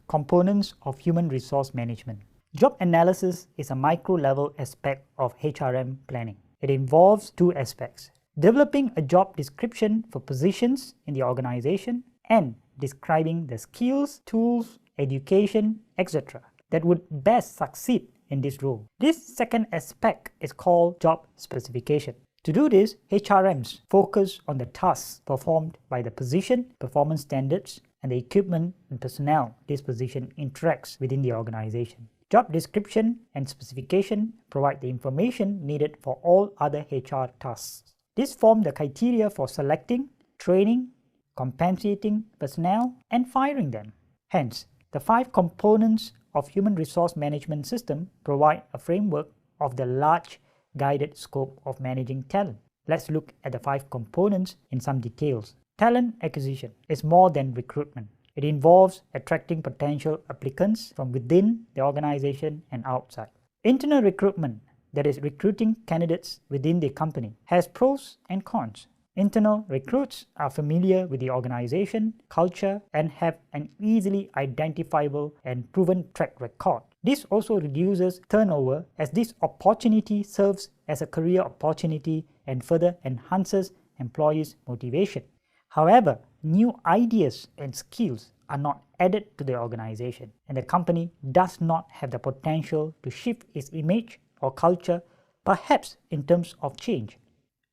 components of human resource management. Job analysis is a micro-level aspect of HRM planning. It involves two aspects: developing a job description for positions in the organization and describing the skills, tools, education, etc. that would best succeed in this role. This second aspect is called job specification. To do this, HRMs focus on the tasks performed by the position, performance standards, and the equipment and personnel this position interacts within the organization. Job description and specification provide the information needed for all other HR tasks. These form the criteria for selecting, training, compensating personnel, and firing them. Hence, the 5 components of human resource management system provide a framework of the large guided scope of managing talent. Let's look at the 5 components in some details. Talent acquisition is more than recruitment. It involves attracting potential applicants from within the organization and outside. Internal recruitment, that is recruiting candidates within the company, has pros and cons. Internal recruits are familiar with the organization, culture, and have an easily identifiable and proven track record. This also reduces turnover, as this opportunity serves as a career opportunity and further enhances employees' motivation. However, new ideas and skills are not added to the organization, and the company does not have the potential to shift its image or culture, perhaps in terms of change.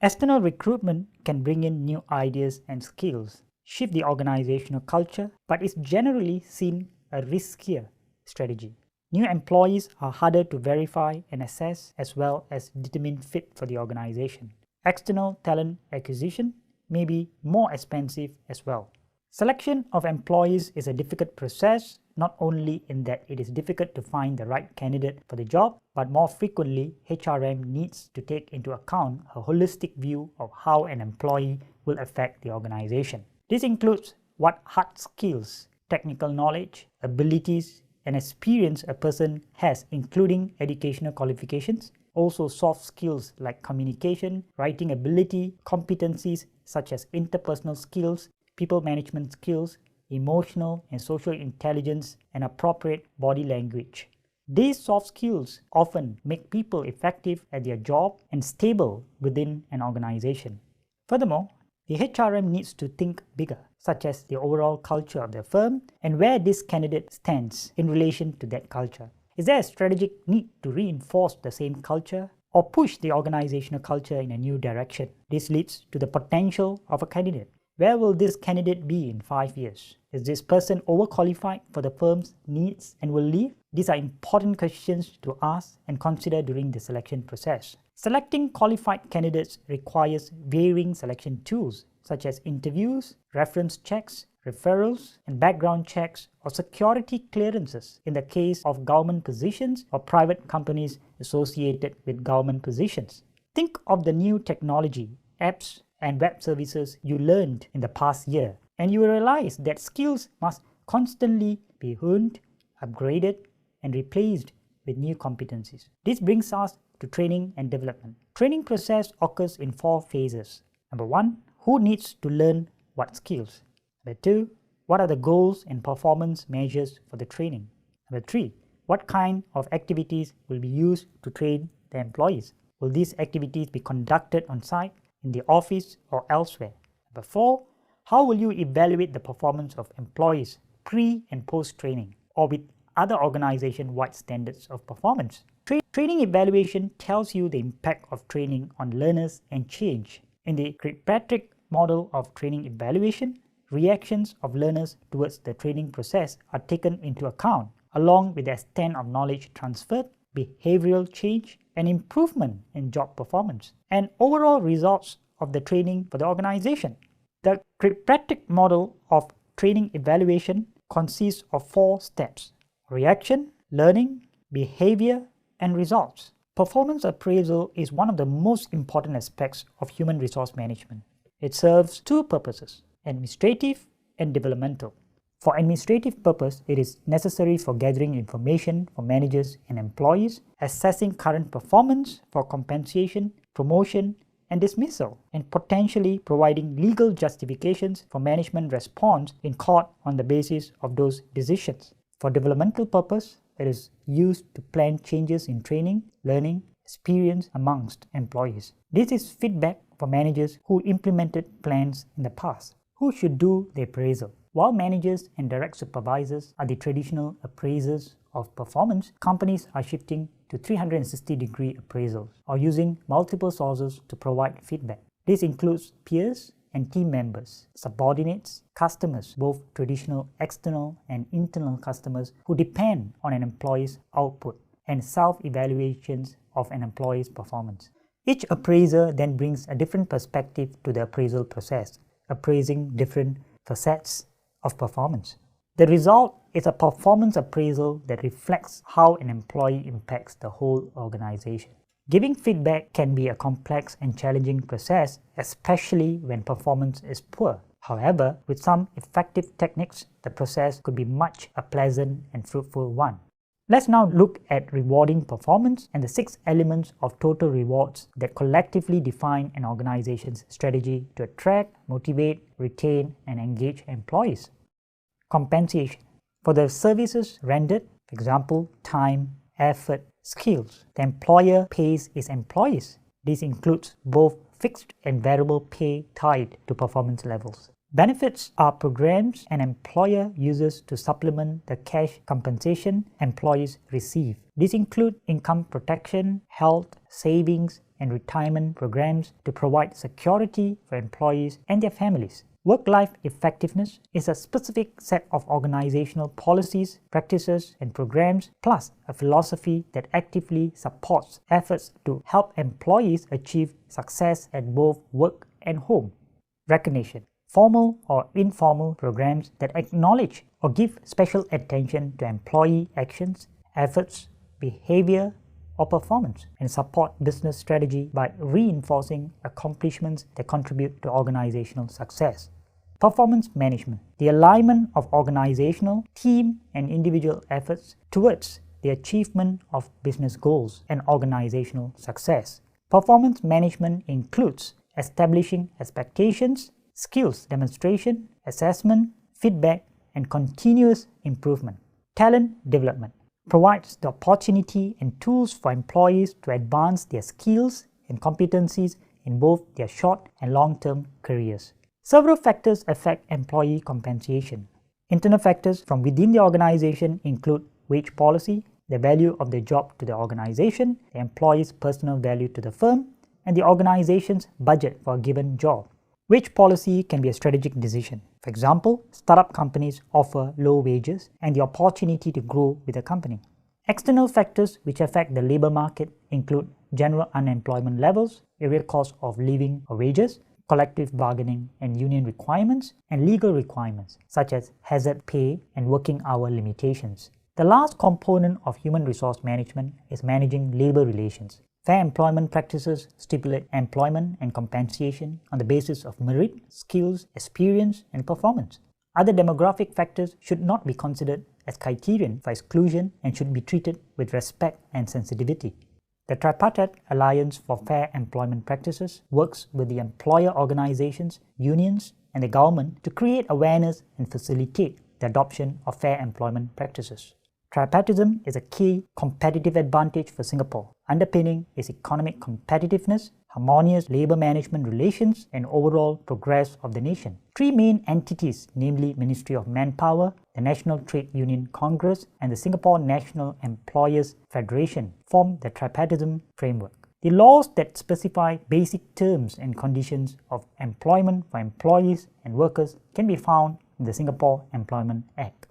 External recruitment can bring in new ideas and skills, shift the organizational culture, but is generally seen a riskier strategy. New employees are harder to verify and assess, as well as determine fit for the organization. External talent acquisition may be more expensive as well. Selection of employees is a difficult process, not only in that it is difficult to find the right candidate for the job, but more frequently, HRM needs to take into account a holistic view of how an employee will affect the organization. This includes what hard skills, technical knowledge, abilities, and experience a person has, including educational qualifications, also soft skills like communication, writing ability, competencies such as interpersonal skills, people management skills, emotional and social intelligence, and appropriate body language. These soft skills often make people effective at their job and stable within an organization. Furthermore, the HRM needs to think bigger, such as the overall culture of the firm and where this candidate stands in relation to that culture. Is there a strategic need to reinforce the same culture or push the organizational culture in a new direction? This leads to the potential of a candidate. Where will this candidate be in 5 years? Is this person overqualified for the firm's needs and will leave? These are important questions to ask and consider during the selection process. Selecting qualified candidates requires varying selection tools such as interviews, reference checks, referrals, and background checks or security clearances in the case of government positions or private companies associated with government positions. Think of the new technology, apps, and web services you learned in the past year, and you will realize that skills must constantly be honed, upgraded, and replaced with new competencies. This brings us to training and development. Training process occurs in 4 phases. Number 1, who needs to learn what skills? Number 2, what are the goals and performance measures for the training? Number 3, what kind of activities will be used to train the employees? Will these activities be conducted on site, in the office, or elsewhere? Number 4, how will you evaluate the performance of employees pre and post training or with other organization-wide standards of performance? Training evaluation tells you the impact of training on learners and change. In the Kirkpatrick model of training evaluation, reactions of learners towards the training process are taken into account, along with the extent of knowledge transferred, behavioral change, and improvement in job performance, and overall results of the training for the organization. The Kirkpatrick model of training evaluation consists of 4 steps: reaction, learning, behavior, and results. Performance appraisal is one of the most important aspects of human resource management. It serves 2 purposes: administrative and developmental. For administrative purpose, it is necessary for gathering information for managers and employees, assessing current performance for compensation, promotion, and dismissal, and potentially providing legal justifications for management response in court on the basis of those decisions. For developmental purpose, it is used to plan changes in training, learning, experience amongst employees. This is feedback for managers who implemented plans in the past. Who should do the appraisal? While managers and direct supervisors are the traditional appraisers of performance, companies are shifting to 360-degree appraisals or using multiple sources to provide feedback. This includes peers and team members, subordinates, customers, both traditional external and internal customers who depend on an employee's output, and self-evaluations of an employee's performance. Each appraiser then brings a different perspective to the appraisal process, appraising different facets of performance. The result is a performance appraisal that reflects how an employee impacts the whole organization. Giving feedback can be a complex and challenging process, especially when performance is poor. However, with some effective techniques, the process could be much a pleasant and fruitful one. Let's now look at rewarding performance and the 6 elements of total rewards that collectively define an organization's strategy to attract, motivate, retain, and engage employees. Compensation. For the services rendered, for example, time, effort, skills, the employer pays its employees. This includes both fixed and variable pay tied to performance levels. Benefits are programs an employer uses to supplement the cash compensation employees receive. These include income protection, health, savings, and retirement programs to provide security for employees and their families. Work-life effectiveness is a specific set of organizational policies, practices, and programs, plus a philosophy that actively supports efforts to help employees achieve success at both work and home. Recognition. Formal or informal programs that acknowledge or give special attention to employee actions, efforts, behavior, or performance, and support business strategy by reinforcing accomplishments that contribute to organizational success. Performance management, the alignment of organizational, team, and individual efforts towards the achievement of business goals and organizational success. Performance management includes establishing expectations, skills demonstration, assessment, feedback, and continuous improvement. Talent development provides the opportunity and tools for employees to advance their skills and competencies in both their short and long-term careers. Several factors affect employee compensation. Internal factors from within the organization include wage policy, the value of the job to the organization, the employee's personal value to the firm, and the organization's budget for a given job. Wage policy can be a strategic decision. For example, startup companies offer low wages and the opportunity to grow with the company. External factors which affect the labor market include general unemployment levels, area cost of living or wages, collective bargaining and union requirements, and legal requirements such as hazard pay and working hour limitations. The last component of human resource management is managing labor relations. Fair employment practices stipulate employment and compensation on the basis of merit, skills, experience, and performance. Other demographic factors should not be considered as criterion for exclusion and should be treated with respect and sensitivity. The Tripartite Alliance for Fair Employment Practices works with the employer organizations, unions, and the government to create awareness and facilitate the adoption of fair employment practices. Tripartism is a key competitive advantage for Singapore, underpinning its economic competitiveness, harmonious labor management relations, and overall progress of the nation. 3 main entities, namely Ministry of Manpower, the National Trade Union Congress, and the Singapore National Employers Federation, form the tripartism framework. The laws that specify basic terms and conditions of employment for employees and workers can be found in the Singapore Employment Act.